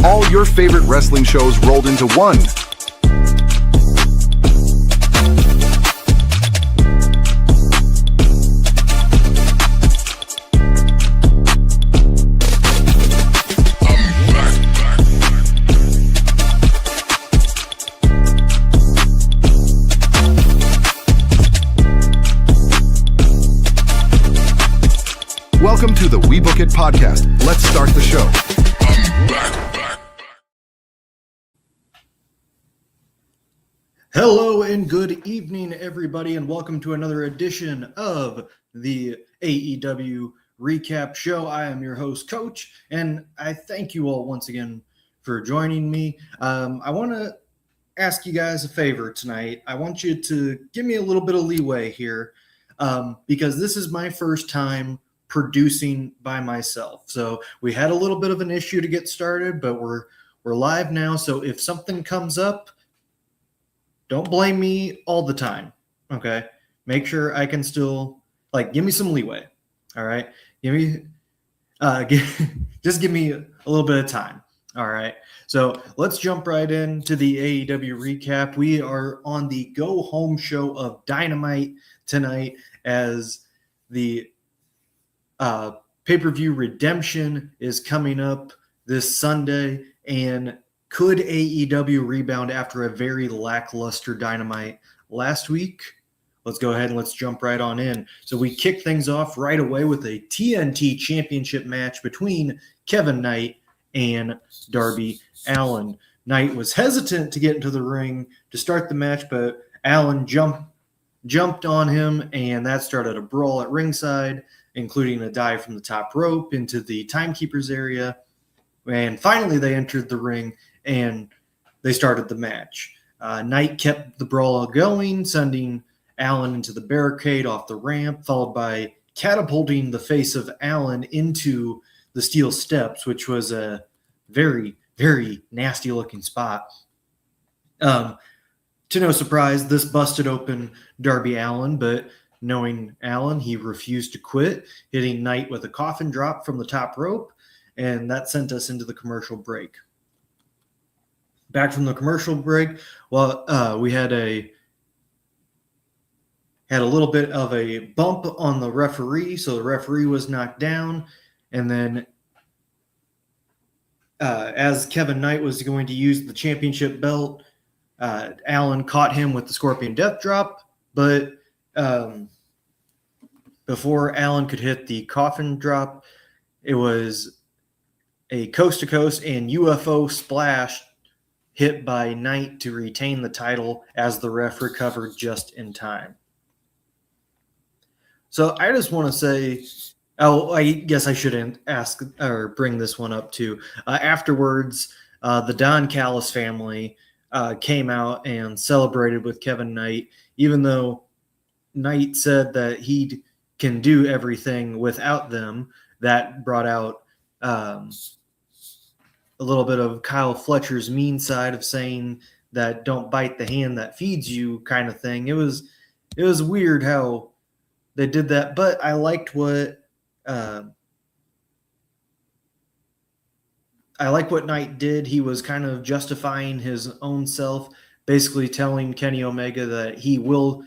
All your favorite wrestling shows rolled into one. Welcome to the We Book It podcast. Let's start the show. Hello and good evening, everybody, and welcome to another edition of the AEW Recap Show. I am your host, Coach, and I thank you all once again for joining me. I want to ask you guys a favor tonight. I want you to give me a little bit of leeway here because this is my first time producing by myself. So we had a little bit of an issue to get started, but we're live now. So if something comes up, don't blame me all the time. Okay. Make sure I can still give me some leeway. All right. Just give me a little bit of time. All right. So let's jump right into the AEW recap. We are on the go home show of Dynamite tonight as the pay-per-view Redemption is coming up this Sunday, and could AEW rebound after a very lackluster Dynamite last week? Let's go ahead and let's jump right on in. So we kick things off right away with a TNT Championship match between Kevin Knight and Darby Allin. Knight was hesitant to get into the ring to start the match, but Allin jumped on him, and that started a brawl at ringside, including a dive from the top rope into the timekeeper's area. And finally, they entered the ring, and they started the match. Knight kept the brawl going, sending Allin into the barricade off the ramp, followed by catapulting the face of Allin into the steel steps, which was a very, very nasty-looking spot. To no surprise, this busted open Darby Allin, but knowing Allin, he refused to quit, hitting Knight with a coffin drop from the top rope, and that sent us into the commercial break. Back from the commercial break, we had a little bit of a bump on the referee, so the referee was knocked down, and then as Kevin Knight was going to use the championship belt, Allin caught him with the Scorpion Death Drop, but before Allin could hit the coffin drop, it was a coast-to-coast and UFO splash hit by Knight to retain the title as the ref recovered just in time. So I just want to say, I guess I shouldn't ask or bring this one up too. Afterwards, the Don Callis family came out and celebrated with Kevin Knight, even though Knight said that he can do everything without them. That brought out a little bit of Kyle Fletcher's mean side of saying that don't bite the hand that feeds you kind of thing. It was weird how they did that, but I liked what Knight did. He was kind of justifying his own self, basically telling Kenny Omega that he will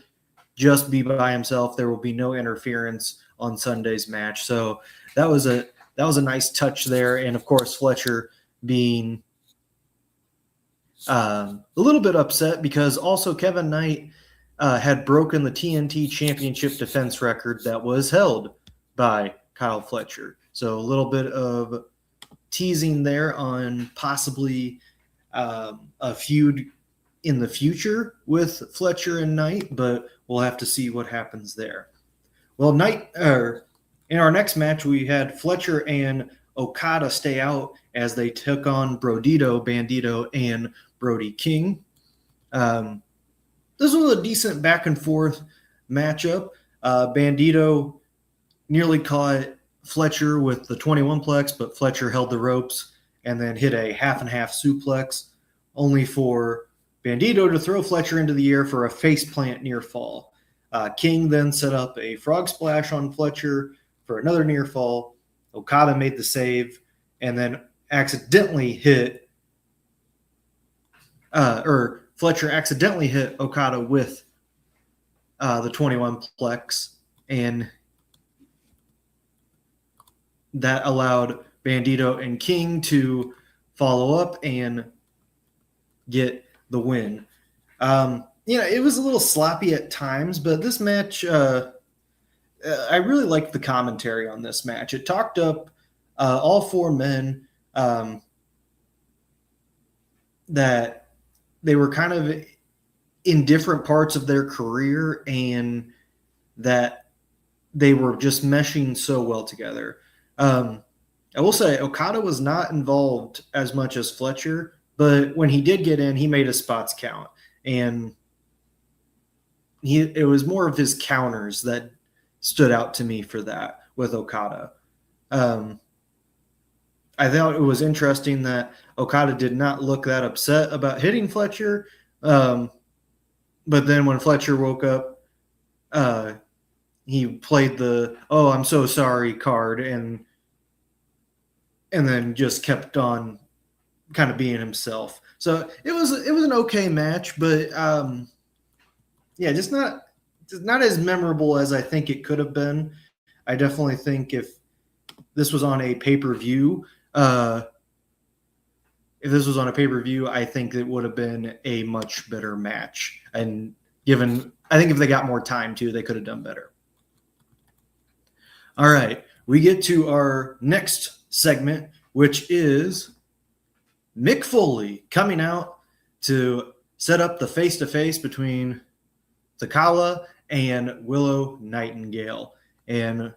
just be by himself. There will be no interference on Sunday's match. So that was a nice touch there. And of course, Fletcher being a little bit upset because also Kevin Knight had broken the TNT Championship defense record that was held by Kyle Fletcher. So a little bit of teasing there on possibly a feud in the future with Fletcher and Knight, but we'll have to see what happens there. Well, in our next match, we had Fletcher and Okada stay out as they took on Bandido, and Brody King. This was a decent back and forth matchup. Bandido nearly caught Fletcher with the 21-plex, but Fletcher held the ropes and then hit a half-and-half suplex, only for Bandido to throw Fletcher into the air for a faceplant near fall. King then set up a frog splash on Fletcher for another near fall. Okada made the save, and then accidentally hit, Fletcher accidentally hit Okada with the 21 plex, and that allowed Bandido and King to follow up and get the win. It was a little sloppy at times, but this match, I really liked the commentary on this match. It talked up all four men, that they were kind of in different parts of their career and that they were just meshing so well together. I will say Okada was not involved as much as Fletcher, but when he did get in, he made his spots count. And it was more of his counters that stood out to me for that with Okada. I thought it was interesting that Okada did not look that upset about hitting Fletcher. But then when Fletcher woke up, he played the "oh, I'm so sorry" card and then just kept on kind of being himself. So it was an okay match, but just not as memorable as I think it could have been. I definitely think if this was on a pay-per-view, I think it would have been a much better match. And I think if they got more time too, they could have done better. All right, we get to our next segment, which is Mick Foley coming out to set up the face-to-face between Thekla and Willow Nightingale. And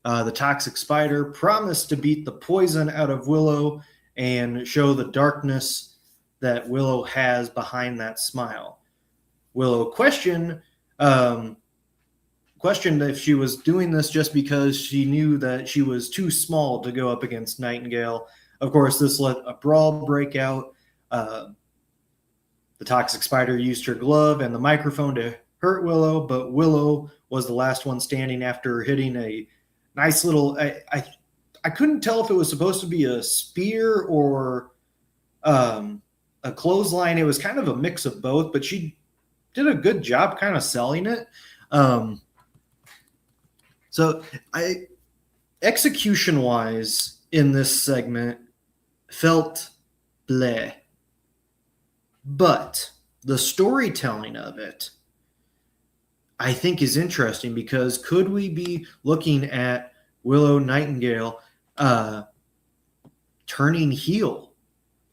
the Toxic Spider promised to beat the poison out of Willow and show the darkness that Willow has behind that smile. Willow questioned if she was doing this just because she knew that she was too small to go up against Nightingale. Of course, this let a brawl break out. The Toxic Spider used her glove and the microphone to hurt Willow, but Willow was the last one standing after hitting a nice little... I couldn't tell if it was supposed to be a spear or a clothesline. It was kind of a mix of both, but she did a good job kind of selling it. So execution-wise in this segment felt bleh. But the storytelling of it, I think, is interesting because could we be looking at Willow Nightingale turning heel?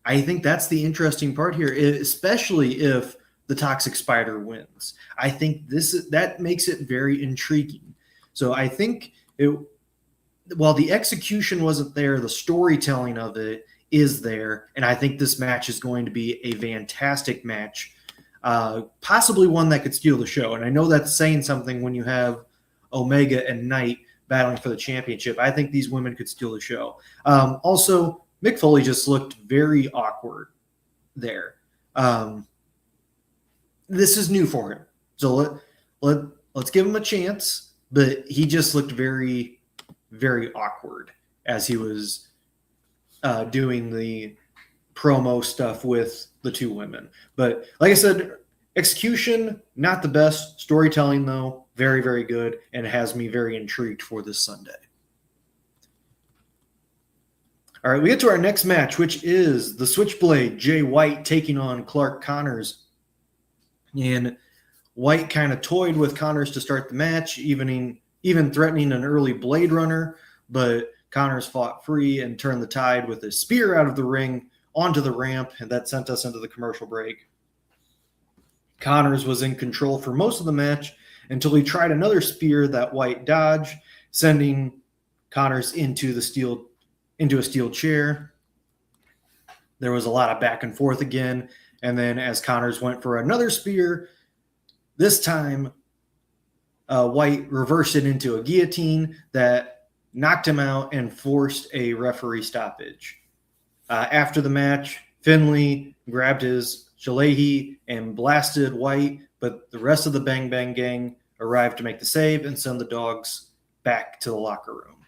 I think that's the interesting part here, especially if the Toxic Spider wins. I think that makes it very intriguing. So I think while the execution wasn't there, the storytelling of it is there, and I think this match is going to be a fantastic match, possibly one that could steal the show. And I know that's saying something when you have Omega and Knight battling for the championship. I think these women could steal the show. Also, Mick Foley just looked very awkward there. This is new for him, so let's give him a chance. But he just looked very, very awkward as he was doing the promo stuff with the two women. But like I said, execution, not the best. Storytelling, though, very, very good, and has me very intrigued for this Sunday. All right, we get to our next match, which is the Switchblade, Jay White, taking on Clark Connors. And White kind of toyed with Connors to start the match, even threatening an early Blade Runner, but Connors fought free and turned the tide with a spear out of the ring onto the ramp, and that sent us into the commercial break. Connors was in control for most of the match until he tried another spear that White dodged, sending Connors into a steel chair. There was a lot of back and forth again, and then as Connors went for another spear, this time White reversed it into a guillotine that knocked him out and forced a referee stoppage. After the match, Finlay grabbed his shillelagh and blasted White, but the rest of the Bang Bang Gang arrived to make the save and send the dogs back to the locker room.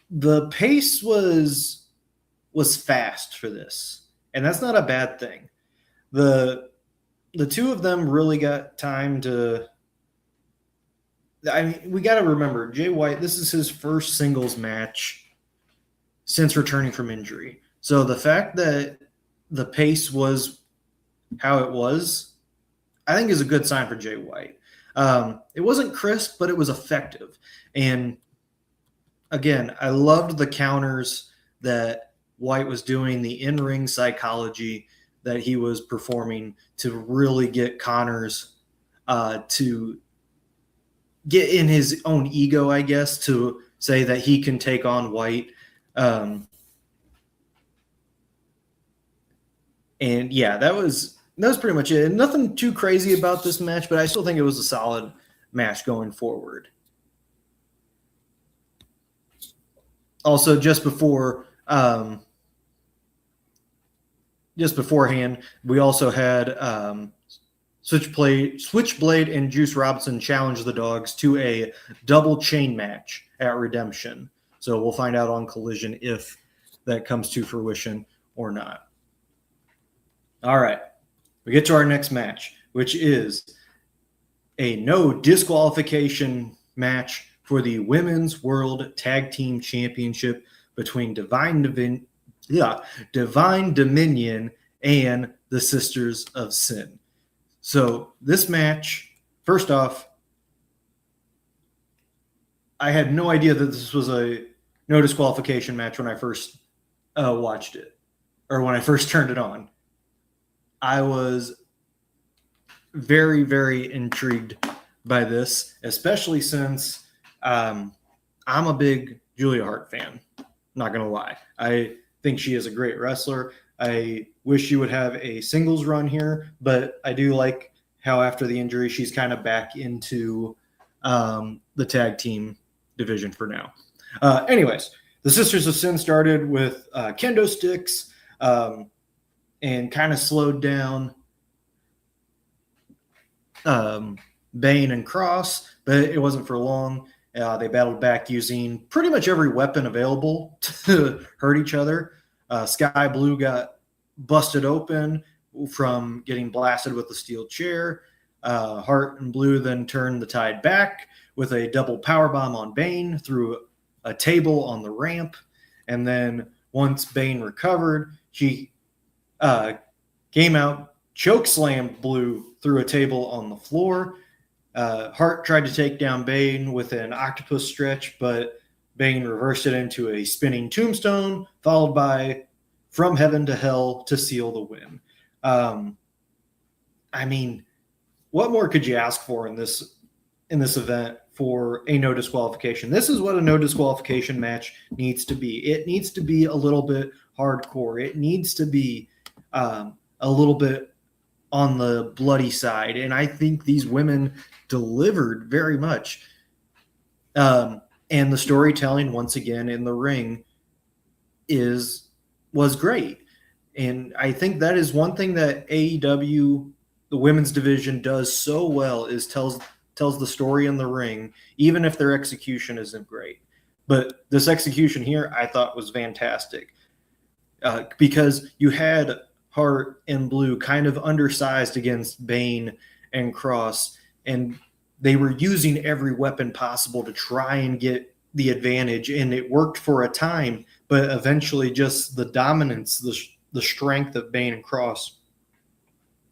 the pace was fast for this, and that's not a bad thing. The two of them really got time to. I mean, we got to remember Jay White. This is his first singles match since returning from injury. So the fact that the pace was how it was, I think, is a good sign for Jay White. It wasn't crisp, but it was effective. And again, I loved the counters that White was doing, the in-ring psychology that he was performing to really get Connors to get in his own ego, I guess, to say that he can take on White. And yeah, that was pretty much it. Nothing too crazy about this match, but I still think it was a solid match going forward. Also, just beforehand, we also had Switchblade and Juice Robinson challenge the Dogs to a double chain match at Redemption. So we'll find out on Collision if that comes to fruition or not. All right. We get to our next match, which is a no disqualification match for the Women's World Tag Team Championship between Divine Dominion and the Sisters of Sin. So this match, first off, I had no idea that this was a no disqualification match when I first watched it, or when I first turned it on. I was very, very intrigued by this, especially since I'm a big Julia Hart fan. Not going to lie. I think she is a great wrestler. I wish she would have a singles run here, but I do like how after the injury, she's kind of back into the tag team division for now. Anyways, the Sisters of Sin started with kendo sticks and kind of slowed down Bane and Cross, but it wasn't for long. They battled back using pretty much every weapon available to hurt each other. Sky Blue got busted open from getting blasted with the steel chair. Hart and Blue then turned the tide back with a double powerbomb on Bane through a table on the ramp. And then once Bane recovered, she came out, chokeslammed Blue through a table on the floor. Hart tried to take down Bane with an octopus stretch, but Bane reversed it into a spinning tombstone, followed by From Heaven to Hell to seal the win. I mean, what more could you ask for in this event for a no disqualification? This is what a no disqualification match needs to be. It needs to be a little bit hardcore. It needs to be a little bit on the bloody side, and I think these women delivered very much. And the storytelling, once again, in the ring was great. And I think that is one thing that AEW, the women's division, does so well, is tells the story in the ring, even if their execution isn't great. But this execution here, I thought, was fantastic. Because you had Hart and Blue kind of undersized against Bane and Cross, and they were using every weapon possible to try and get the advantage, and it worked for a time, but eventually just the dominance, the strength of Bane and Cross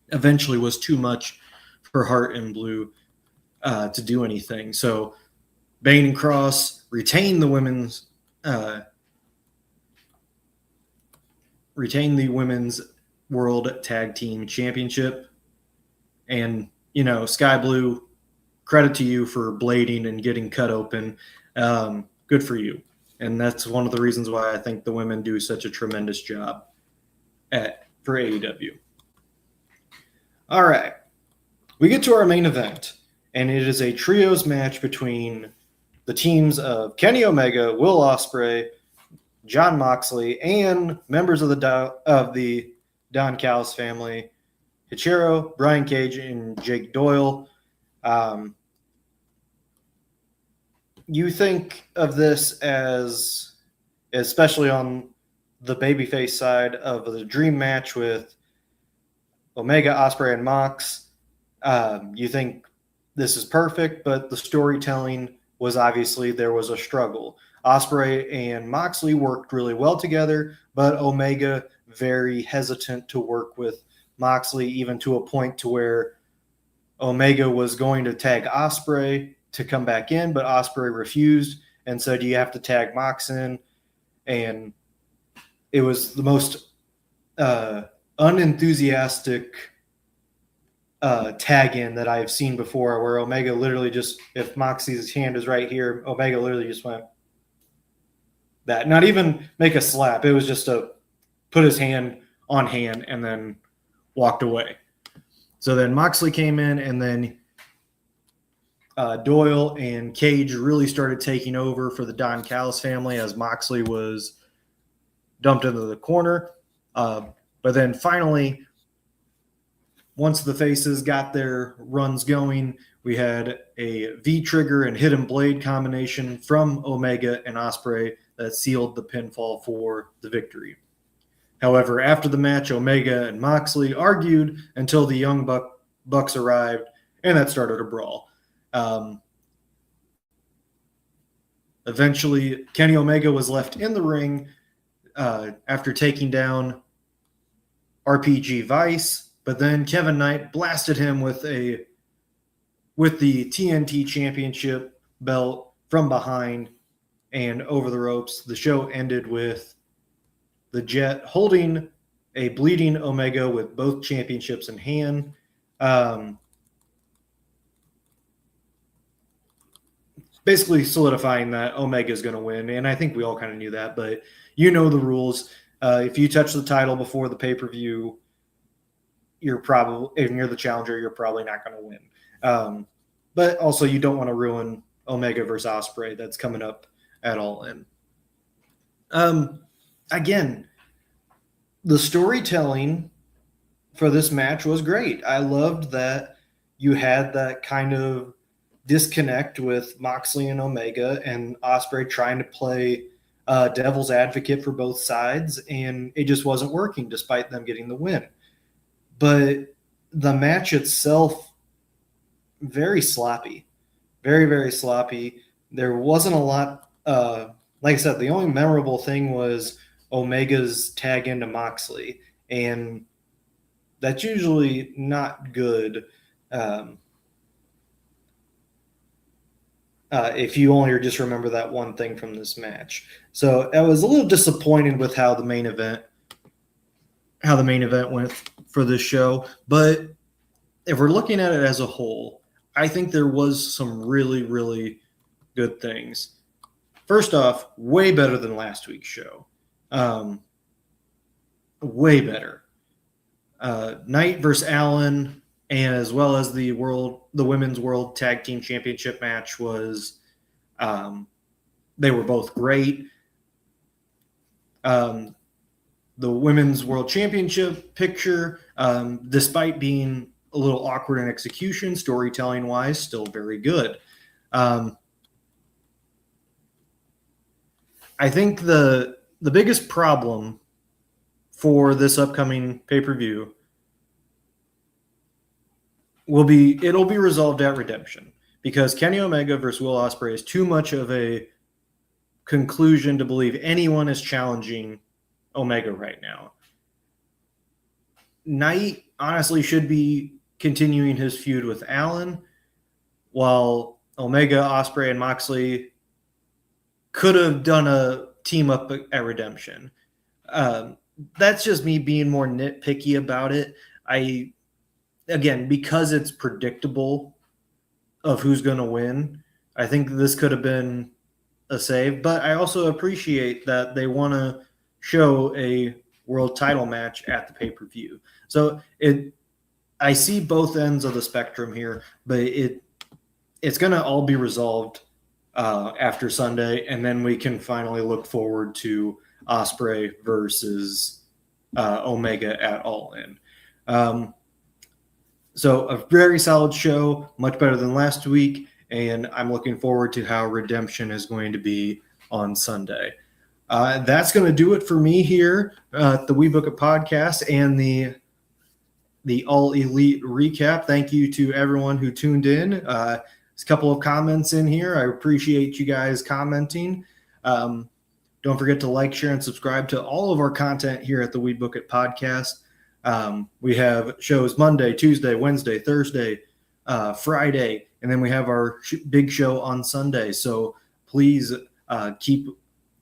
eventually was too much for Hart and Blue to do anything. So Bane and Cross retain the women's World Tag Team Championship. And, Sky Blue, credit to you for blading and getting cut open. Good for you. And that's one of the reasons why I think the women do such a tremendous job for AEW. All right. We get to our main event, and it is a trios match between the teams of Kenny Omega, Will Ospreay, Jon Moxley, and members of the Don Callis family, Hichiro, Brian Cage, and Jake Doyle. You think of this as especially on the babyface side of the dream match with Omega, Ospreay, and Mox. You think this is perfect, but the storytelling was obviously there was a struggle. Ospreay and Moxley worked really well together, but Omega very hesitant to work with Moxley, even to a point to where Omega was going to tag Ospreay to come back in, but Ospreay refused and said, "You have to tag Mox in." And it was the most unenthusiastic tag in that I've seen before, where Omega literally just, if Moxie's hand is right here, Omega literally just went that. Not even make a slap. It was just a put his hand on hand and then walked away. So then Moxley came in, and then Doyle and Cage really started taking over for the Don Callis family as Moxley was dumped into the corner. But then finally, once the faces got their runs going, we had a V-trigger and hidden blade combination from Omega and Ospreay that sealed the pinfall for the victory. However, after the match, Omega and Moxley argued until the Young Bucks arrived, and that started a brawl. Eventually, Kenny Omega was left in the ring after taking down RPG Vice, but then Kevin Knight blasted him with the TNT Championship belt from behind and over the ropes. The show ended with the Jet holding a bleeding Omega with both championships in hand. Basically solidifying that Omega is going to win, and I think we all kind of knew that, but you know the rules. If you touch the title before the pay-per-view, if you're the challenger, you're probably not going to win. But also, you don't want to ruin Omega versus Ospreay that's coming up at All In. Again, the storytelling for this match was great. I loved that you had that kind of disconnect with Moxley and Omega, and Ospreay trying to play devil's advocate for both sides, and it just wasn't working despite them getting the win. But the match itself, very sloppy. Very, very sloppy. There wasn't a lot. Like I said, the only memorable thing was Omega's tag into Moxley, and that's usually not good if you only just remember that one thing from this match. So I was a little disappointed with how the main event went for this show. But if we're looking at it as a whole, I think there was some really, really good things. First off, way better than last week's show. Way better. Knight versus Allin, and as well as the Women's World Tag Team Championship match was, they were both great. The Women's World Championship picture, despite being a little awkward in execution, storytelling-wise, still very good. I think the biggest problem for this upcoming pay-per-view it'll be resolved at Redemption, because Kenny Omega versus Will Ospreay is too much of a conclusion to believe anyone is challenging Omega right now. Knight honestly should be continuing his feud with Allin, while Omega, Ospreay, and Moxley could have done a team up at Redemption. That's just me being more nitpicky about it. Again, because it's predictable of who's going to win, I think this could have been a save. But I also appreciate that they want to show a world title match at the pay-per-view. So I see both ends of the spectrum here, but it's going to all be resolved after Sunday, and then we can finally look forward to Ospreay versus Omega at All In. So a very solid show, much better than last week, and I'm looking forward to how Redemption is going to be on Sunday. That's going to do it for me here at the We Book It podcast and the All Elite recap. Thank you to everyone who tuned in. There's a couple of comments in here. I appreciate you guys commenting. Don't forget to like, share, and subscribe to all of our content here at the We Book It podcast. We have shows Monday, Tuesday, Wednesday, Thursday, Friday, and then we have our big show on Sunday. So please keep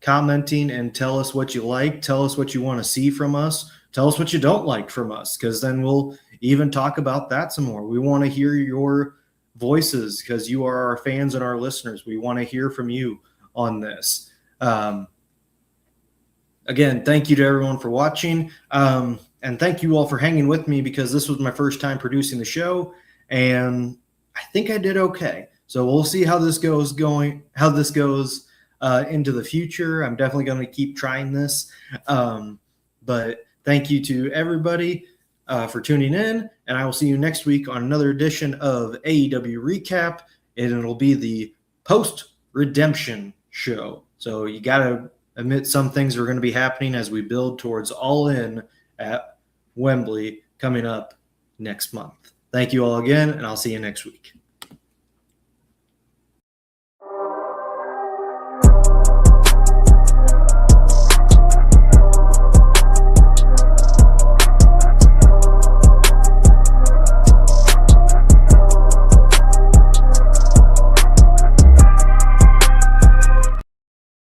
commenting and tell us what you like. Tell us what you want to see from us. Tell us what you don't like from us, because then we'll even talk about that some more. We want to hear your voices because you are our fans and our listeners. We want to hear from you on this. Again, thank you to everyone for watching. And thank you all for hanging with me, because this was my first time producing the show, and I think I did okay. So we'll see how this goes into the future. I'm definitely going to keep trying this. But thank you to everybody for tuning in, and I will see you next week on another edition of AEW Recap, and it'll be the post-Redemption show. So you got to admit some things are going to be happening as we build towards All In at Wembley coming up next month. Thank you all again, and I'll see you next week.